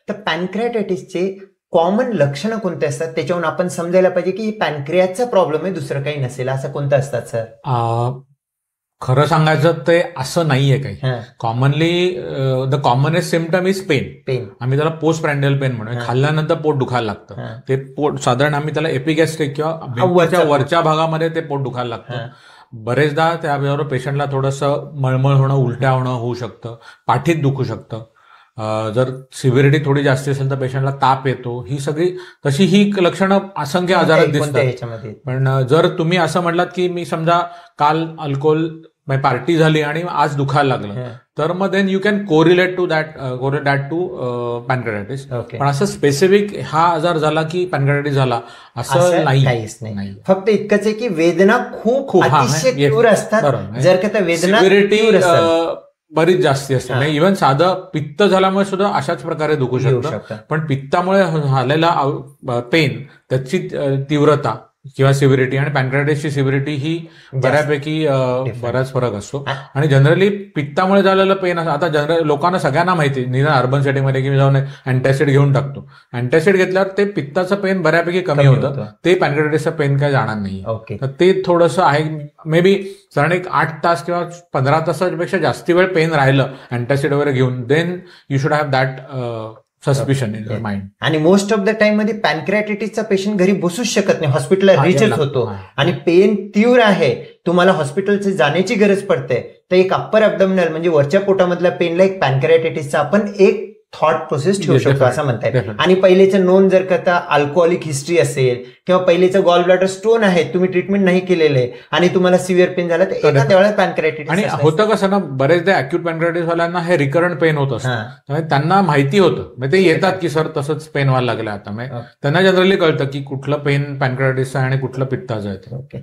तर पॅनक्रियाटायटिसचे कॉमन लक्षणं कोणते असतात, त्याच्यावरून आपण समजायला पाहिजे की पॅनक्रियाचा प्रॉब्लेम आहे, दुसरं काही नसेल, असं कोणतं असतात सर? खरं सांगायचं ते असं नाहीये काही. Commonly the commonest symptom is pain. आम्ही त्याला पोस्ट प्रँडियल पेन म्हणून, खाल्ल्यानंतर पोट दुखायला लागतं. ते पोट साधारण आम्ही त्याला एपिगॅस्ट्रिक किंवा वरच्या भागामध्ये ते पोट दुखायला लागतं. बरेचदा त्याबरोबर पेशंटला थोडंसं मळमळ होणं, उलट्या होणं होऊ शकतं, पाठीत दुखू शकतं. जर सिव्हिरिटी थोडी जास्त असेल तर पेशंटला ताप येतो. ही सगळी तशी ही लक्षणं असंख्य आजारात दिसतात. पण जर तुम्ही असं म्हटलात की मी समजा काल अल्कोहोल पार्टी झाली आणि आज दुखायला लागलं, तर मग then you can correlate to that pancreatitis. पण असं स्पेसिफिक हा आजार झाला की पॅनक्रियाटायटिस झाला असं नाही. फक्त इतकंच आहे की वेदना खूप अतिशय तीव्र असतात. जर का त्या वेदना बरीच जास्ती असते. इव्हन साधं पित्त झाल्यामुळे सुद्धा अशाच प्रकारे दुखू शकतं. पण पित्तामुळे झालेला पेन, त्याची तीव्रता किंवा सिव्हिरिटी आणि पॅनक्रियाटायटिसची सिव्हिरिटी ही बऱ्यापैकी बराच फरक असतो. आणि जनरली पित्तामुळे झालेलं पेन, आता जनरल लोकांना सगळ्यांना माहिती निदान अर्बन सेटिंगमध्ये की मी जाऊन अँटॅसिड घेऊन टाकतो. अँटॅसिड घेतल्यावर ते पित्ताचं पेन बऱ्यापैकी कमी होतं, ते पॅनक्रियाटायटिसचं पेन काय जाणार नाही. तर ते थोडंसं आहे. मे बी साधारण एक 8 तास किंवा 15 तासापेक्षा जास्ती वेळ पेन राहिलं अँटॅसिड वगैरे घेऊन, then you should have that suspicion in your mind. आणि मोस्ट ऑफ द टाइम मध्ये पॅनक्रियाटायटिसचा पेशंट घरी बसूच शकत नाही, हॉस्पिटलला रिचच होतो. आणि पेन तीव्र आहे, तुम्हाला हॉस्पिटलची जाण्याची गरज पडते, तर एक अप्पर ॲब्डोमिनल म्हणजे वरच्या पोटामधल्या पेनला एक पॅनक्रियाटायटिसचा आपण एक थॉट प्रोसेस ठेवू शकतो असं म्हणताय. आणि पहिलेचं नोंद जर का अल्कोहोलिक हिस्ट्री असेल किंवा पहिलेचं गॉल ब्लॅडर स्टोन आहे, तुम्ही ट्रीटमेंट नाही केलेलं आहे आणि तुम्हाला सिव्हिअर पेन झाला, तर एका वेळेला पॅनक्रियाटायटिस. आणि होतं कसं ना, बरेचदा अॅक्यूट पॅनक्रियाटायटिस वाल्यांना हे रिकरंट पेन होत असतं, त्यामुळे त्यांना माहिती होतं, मग ते येतात की सर तसंच पेन व्हायला लागलं. आता त्यांना जनरली कळतं की कुठलं पेन पॅनक्रियाटायटिसचं आहे आणि कुठलं पित्ताचं आहे.